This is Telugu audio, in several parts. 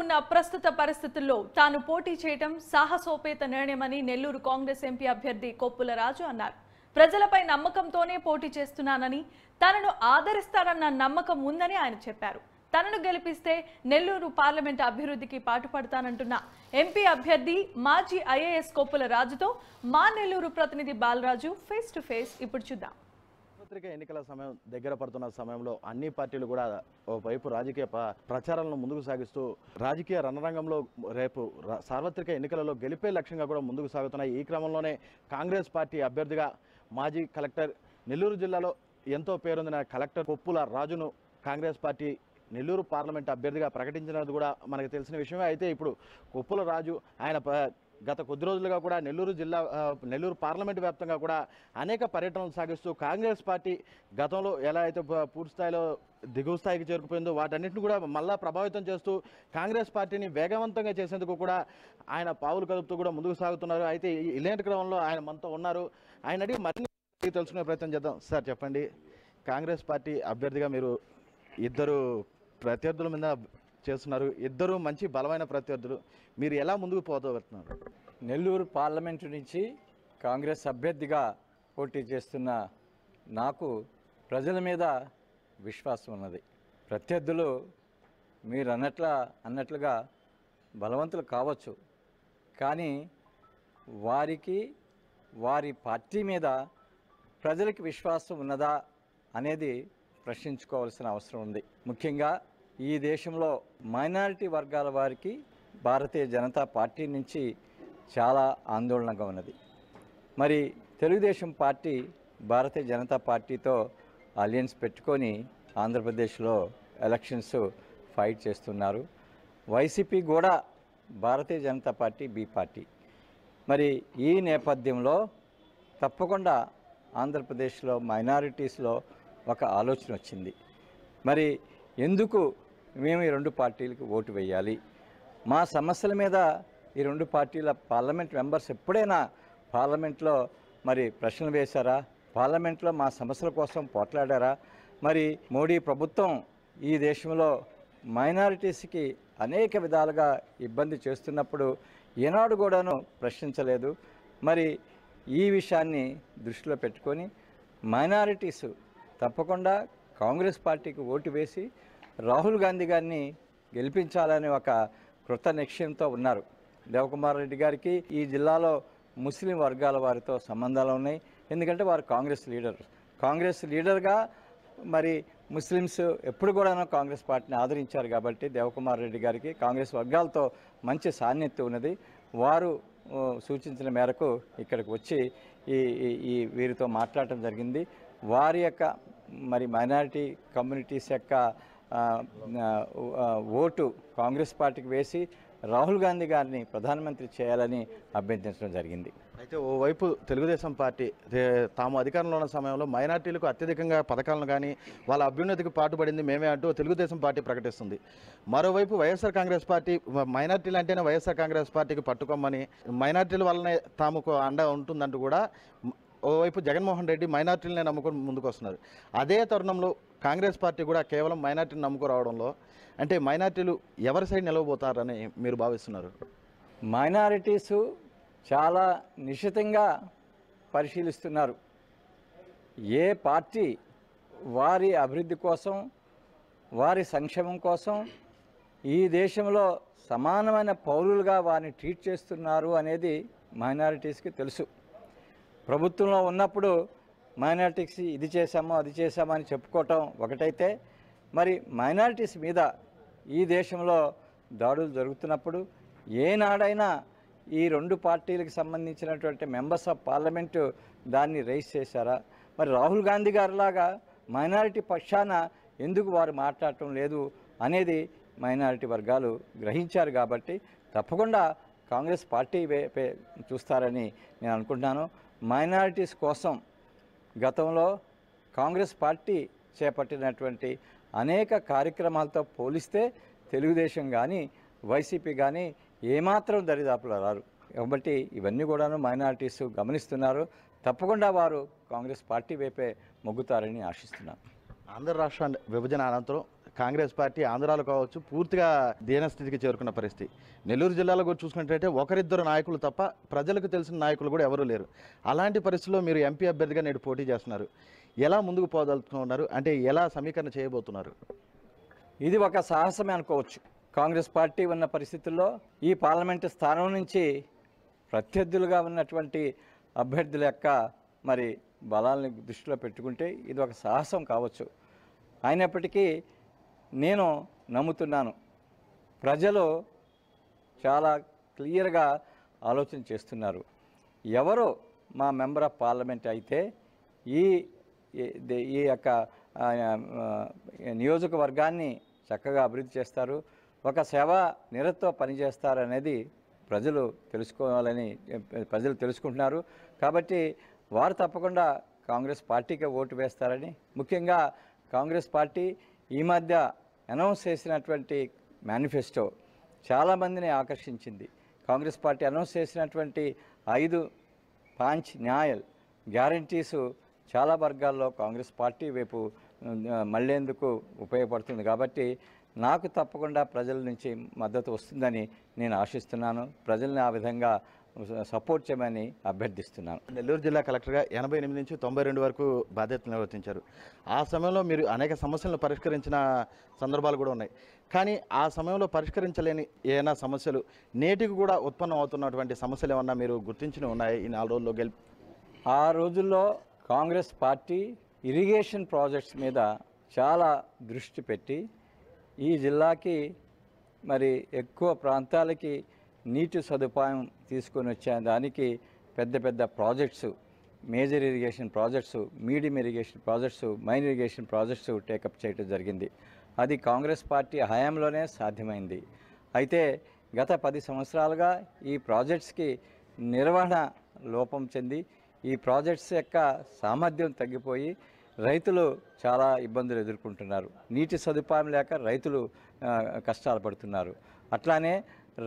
ఉన్న ప్రస్తుత పరిస్థితుల్లో తాను పోటీ చేయడం సాహసోపేత నిర్ణయమని నెల్లూరు కాంగ్రెస్ ఎంపీ అభ్యర్థి కొప్పుల రాజు అన్నారు. ప్రజలపై నమ్మకంతోనే పోటీ చేస్తున్నానని, తనను ఆదరిస్తారన్న నమ్మకం ఉందని ఆయన చెప్పారు. తనను గెలిపిస్తే నెల్లూరు పార్లమెంట్ అభివృద్ధికి పాటుపడతానంటున్న ఎంపీ అభ్యర్థి మాజీ ఐఏఎస్ కొప్పుల రాజుతో మా నెల్లూరు ప్రతినిధి బాలరాజు ఫేస్ టు ఫేస్ ఇప్పుడు చూద్దాం. సార్వత్రిక ఎన్నికల సమయం దగ్గర పడుతున్న సమయంలో అన్ని పార్టీలు కూడా ఓవైపు రాజకీయ ప్రచారాలను ముందుకు సాగిస్తూ రాజకీయ రణరంగంలో రేపు సార్వత్రిక ఎన్నికలలో గెలిపే లక్ష్యంగా కూడా ముందుకు సాగుతున్నాయి. ఈ క్రమంలోనే కాంగ్రెస్ పార్టీ అభ్యర్థిగా మాజీ కలెక్టర్ నెల్లూరు జిల్లాలో ఎంతో పేరొందిన కలెక్టర్ కొప్పుల రాజును కాంగ్రెస్ పార్టీ నెల్లూరు పార్లమెంట్ అభ్యర్థిగా ప్రకటించినది కూడా మనకు తెలిసిన విషయమే. అయితే ఇప్పుడు కొప్పుల రాజు ఆయన గత కొద్ది రోజులుగా కూడా నెల్లూరు పార్లమెంటు వ్యాప్తంగా కూడా అనేక పర్యటనలు సాగిస్తూ కాంగ్రెస్ పార్టీ గతంలో ఎలా అయితే పూర్తి స్థాయిలో దిగువ స్థాయికి చేరుకుపోయిందో వాటన్నిటిని కూడా మళ్ళా ప్రభావితం చేస్తూ కాంగ్రెస్ పార్టీని వేగవంతంగా చేసేందుకు కూడా ఆయన పావులు కదుపుతూ కూడా ముందుకు సాగుతున్నారు. అయితే ఇలాంటి క్రమంలో ఆయన మనతో ఉన్నారు. ఆయన అడిగి మరిన్ని తెలుసుకునే ప్రయత్నం చేద్దాం. సార్ చెప్పండి, కాంగ్రెస్ పార్టీ అభ్యర్థిగా మీరు ఇద్దరు ప్రత్యర్థుల మీద చేస్తున్నారు, ఇద్దరు మంచి బలమైన ప్రత్యర్థులు, మీరు ఎలా ముందుకు పోతున్నారు? నెల్లూరు పార్లమెంటు నుంచి కాంగ్రెస్ అభ్యర్థిగా పోటీ చేస్తున్న నాకు ప్రజల మీద విశ్వాసం ఉన్నది. ప్రత్యర్థులు మీరు అన్నట్లుగా బలవంతులు కావచ్చు, కానీ వారి పార్టీ మీద ప్రజలకు విశ్వాసం ఉన్నదా అనేది ప్రశ్నించుకోవాల్సిన అవసరం ఉంది. ముఖ్యంగా ఈ దేశంలో మైనారిటీ వర్గాల వారికి భారతీయ జనతా పార్టీ నుంచి చాలా ఆందోళనగా ఉన్నది. మరి తెలుగుదేశం పార్టీ భారతీయ జనతా పార్టీతో అలయన్స్ పెట్టుకొని ఆంధ్రప్రదేశ్లో ఎలక్షన్స్ ఫైట్ చేస్తున్నారు. వైసీపీ కూడా Bharatiya Janata party B party. మరి ఈ నేపథ్యంలో తప్పకుండా ఆంధ్రప్రదేశ్లో మైనారిటీస్లో ఒక ఆలోచన వచ్చింది. మరి ఎందుకు మేము ఈ రెండు పార్టీలకు ఓటు వేయాలి? మా సమస్యల మీద ఈ రెండు పార్టీల పార్లమెంట్ మెంబర్స్ ఎప్పుడైనా పార్లమెంట్లో మరి ప్రశ్నలు వేశారా? పార్లమెంట్లో మా సమస్యల కోసం పోట్లాడారా? మరి మోడీ ప్రభుత్వం ఈ దేశంలో మైనారిటీస్కి అనేక విధాలుగా ఇబ్బంది చేస్తున్నప్పుడు ఏనాడు కూడాను ప్రశ్నించలేదు. మరి ఈ విషయాన్ని దృష్టిలో పెట్టుకొని మైనారిటీస్ తప్పకుండా కాంగ్రెస్ పార్టీకి ఓటు వేసి రాహుల్ గాంధీ గారిని గెలిపించాలని ఒక కృత నిశ్చయంతో ఉన్నారు. దేవకుమార్ రెడ్డి గారికి ఈ జిల్లాలో ముస్లిం వర్గాల వారితో సంబంధాలు ఉన్నాయి. ఎందుకంటే వారు కాంగ్రెస్ లీడర్గా మరి ముస్లిమ్స్ ఎప్పుడు కూడా కాంగ్రెస్ పార్టీని ఆదరించారు కాబట్టి దేవకుమార్ రెడ్డి గారికి కాంగ్రెస్ వర్గాలతో మంచి సాన్నిధ్యం ఉన్నది. వారు సూచించిన మేరకు ఇక్కడికి వచ్చి ఈ వీరితో మాట్లాడటం జరిగింది. వారి యొక్క మరి మైనారిటీ కమ్యూనిటీస్ యొక్క ఓటు కాంగ్రెస్ పార్టీకి వేసి రాహుల్ గాంధీ గారిని ప్రధానమంత్రి చేయాలని అభ్యర్థించడం జరిగింది. అయితే ఓవైపు తెలుగుదేశం పార్టీ తాము అధికారంలో ఉన్న సమయంలో మైనార్టీలకు అత్యధికంగా పథకాలను కానీ వాళ్ళ అభ్యున్నతికి పాటుపడింది మేమే అంటూ తెలుగుదేశం పార్టీ ప్రకటిస్తుంది. మరోవైపు వైఎస్ఆర్ కాంగ్రెస్ పార్టీ మైనార్టీలు అంటేనే వైఎస్ఆర్ కాంగ్రెస్ పార్టీకి పట్టుకోమని, మైనార్టీల వల్లనే తాముకు అండ ఉంటుందంటూ కూడా ఓవైపు జగన్మోహన్ రెడ్డి మైనార్టీలనే నమ్ముకొని ముందుకు వస్తున్నారు. అదే తరుణంలో కాంగ్రెస్ పార్టీ కూడా కేవలం మైనార్టీని నమ్ముకు రావడంలో అంటే మైనార్టీలు ఎవరి సైడ్ నిలవబోతారని మీరు భావిస్తున్నారు? మైనారిటీసు చాలా నిశితంగా పరిశీలిస్తున్నారు. ఏ పార్టీ వారి అభివృద్ధి కోసం, వారి సంక్షేమం కోసం ఈ దేశంలో సమానమైన పౌరులుగా వారిని ట్రీట్ చేస్తున్నారు అనేది మైనారిటీస్కి తెలుసు. ప్రభుత్వంలో ఉన్నప్పుడు మైనారిటీస్ ఇది చేశామో అది చేశామో అని చెప్పుకోవటం ఒకటైతే, మరి మైనారిటీస్ మీద ఈ దేశంలో దాడులు జరుగుతున్నప్పుడు ఏనాడైనా ఈ రెండు పార్టీలకు సంబంధించినటువంటి మెంబర్స్ ఆఫ్ పార్లమెంటు దాన్ని రైజ్ చేశారా? మరి రాహుల్ గాంధీ గారిలాగా మైనారిటీ పక్షాన ఎందుకు వారు మాట్లాడటం లేదు అనేది మైనారిటీ వర్గాలు గ్రహించారు. కాబట్టి తప్పకుండా కాంగ్రెస్ పార్టీ చూస్తారని నేను అనుకుంటున్నాను. మైనారిటీస్ కోసం గతంలో కాంగ్రెస్ పార్టీ చేపట్టినటువంటి అనేక కార్యక్రమాలతో పోలిస్తే తెలుగుదేశం కానీ వైసీపీ కానీ ఏమాత్రం దరిదాపులో రారు. కాబట్టి ఇవన్నీ కూడాను మైనారిటీస్ గమనిస్తున్నారు. తప్పకుండా వారు కాంగ్రెస్ పార్టీ వైపే మొగ్గుతారని ఆశిస్తున్నాను. ఆంధ్ర రాష్ట్ర విభజన అనంతరం కాంగ్రెస్ పార్టీ ఆంధ్రాలో కావచ్చు పూర్తిగా దీనస్థితికి చేరుకున్న పరిస్థితి. నెల్లూరు జిల్లాలో కూడా చూసుకున్నట్లయితే ఒకరిద్దరు నాయకులు తప్ప ప్రజలకు తెలిసిన నాయకులు కూడా ఎవరూ లేరు. అలాంటి పరిస్థితుల్లో మీరు ఎంపీ అభ్యర్థిగా నేడు పోటీ చేస్తున్నారు. ఎలా ముందుకు పోదలుచుకున్నారు? అంటే ఎలా సమీకరణ చేయబోతున్నారు? ఇది ఒక సాహసమే అనుకోవచ్చు. కాంగ్రెస్ పార్టీ ఉన్న పరిస్థితుల్లో ఈ పార్లమెంటు స్థానం నుంచి ప్రత్యర్థులుగా ఉన్నటువంటి అభ్యర్థుల యొక్క మరి బలాల్ని దృష్టిలో పెట్టుకుంటే ఇది ఒక సాహసం కావచ్చు. అయినప్పటికీ నేను నమ్ముతున్నాను, ప్రజలు చాలా క్లియర్గా ఆలోచన చేస్తున్నారు. ఎవరు మా మెంబర్ ఆఫ్ పార్లమెంట్ అయితే ఈ యొక్క నియోజకవర్గాన్ని చక్కగా అభివృద్ధి చేస్తారు, ఒక సేవా నిరతో పనిచేస్తారనేది ప్రజలు తెలుసుకోవాలని ప్రజలు తెలుసుకుంటున్నారు. కాబట్టి వారు తప్పకుండా కాంగ్రెస్ పార్టీకి ఓటు వేస్తారని, ముఖ్యంగా కాంగ్రెస్ పార్టీ ఈ మధ్య అనౌన్స్ చేసినటువంటి మేనిఫెస్టో చాలామందిని ఆకర్షించింది. కాంగ్రెస్ పార్టీ అనౌన్స్ చేసినటువంటి 5 పాంచ్ న్యాయల్ గ్యారంటీసు చాలా వర్గాల్లో కాంగ్రెస్ పార్టీ వైపు మళ్ళేందుకు ఉపయోగపడుతుంది. కాబట్టి నాకు తప్పకుండా ప్రజల నుంచి మద్దతు వస్తుందని నేను ఆశిస్తున్నాను. ప్రజల్ని ఆ విధంగా సపోర్ట్ చేయమని అభ్యర్థిస్తున్నాను. నెల్లూరు జిల్లా కలెక్టర్గా 88 నుంచి 92 వరకు బాధ్యతలు నిర్వర్తించారు. ఆ సమయంలో మీరు అనేక సమస్యలను పరిష్కరించిన సందర్భాలు కూడా ఉన్నాయి. కానీ ఆ సమయంలో పరిష్కరించలేని ఏమైనా సమస్యలు నేటికి కూడా ఉత్పన్నం అవుతున్నటువంటి సమస్యలు ఏమన్నా మీరు గుర్తించినవి ఉన్నాయి ఈ 4 రోజుల్లో ఆ రోజుల్లో కాంగ్రెస్ పార్టీ ఇరిగేషన్ ప్రాజెక్ట్స్ మీద చాలా దృష్టి పెట్టి ఈ జిల్లాకి మరి ఎక్కువ ప్రాంతాలకి నీటి సదుపాయం తీసుకొని వచ్చే దానికి పెద్ద పెద్ద projects, major irrigation projects, medium irrigation projects, minor irrigation projects take up చేయడం జరిగింది. అది కాంగ్రెస్ పార్టీ హయాంలోనే సాధ్యమైంది. అయితే గత 10 సంవత్సరాలుగా ఈ ప్రాజెక్ట్స్కి నిర్వహణ లోపం చెంది ఈ ప్రాజెక్ట్స్ యొక్క సామర్థ్యం తగ్గిపోయి రైతులు చాలా ఇబ్బందులు ఎదుర్కొంటున్నారు. నీటి సదుపాయం లేక రైతులు కష్టాలు పడుతున్నారు. అట్లానే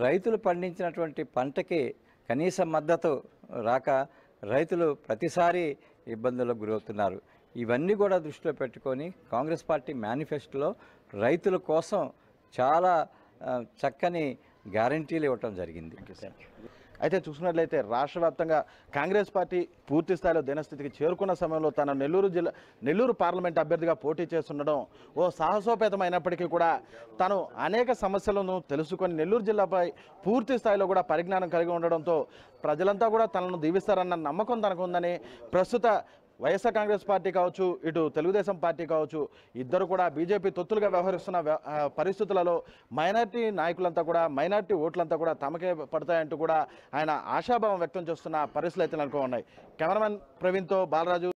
రైతులు పండించినటువంటి పంటకి కనీస మద్దతు రాక రైతులు ప్రతిసారి ఇబ్బందులకు గురవుతున్నారు. ఇవన్నీ కూడా దృష్టిలో పెట్టుకొని కాంగ్రెస్ పార్టీ మేనిఫెస్టోలో రైతుల కోసం చాలా చక్కని గ్యారంటీలు ఇవ్వటం జరిగింది. అయితే చూసుకున్నట్లయితే రాష్ట్ర వ్యాప్తంగా కాంగ్రెస్ పార్టీ పూర్తి స్థాయిలో దీనస్థితికి చేరుకున్న సమయంలో తన నెల్లూరు పార్లమెంట్ అభ్యర్థిగా పోటీ చేస్తుండడం ఓ సాహసోపేతమైనప్పటికీ కూడా తను అనేక సమస్యలను తెలుసుకొని నెల్లూరు జిల్లాపై పూర్తి స్థాయిలో కూడా పరిజ్ఞానం కలిగి ఉండడంతో ప్రజలంతా కూడా తనను దీవిస్తారన్న నమ్మకం తనకు ఉందని ప్రస్తుత వైఎస్ఆర్ కాంగ్రెస్ పార్టీ కావచ్చు, ఇటు తెలుగుదేశం పార్టీ కావచ్చు, ఇద్దరు కూడా బీజేపీ తొత్తులుగా వ్యవహరిస్తున్న పరిస్థితులలో మైనార్టీ నాయకులంతా కూడా మైనార్టీ ఓట్లంతా కూడా తమకే పడతాయంటూ కూడా ఆయన ఆశాభావం వ్యక్తం చేస్తున్న పరిస్థితులు అయితే నెలకొని ఉన్నాయి. కెమెరామెన్ ప్రవీణ్తో బాలరాజు.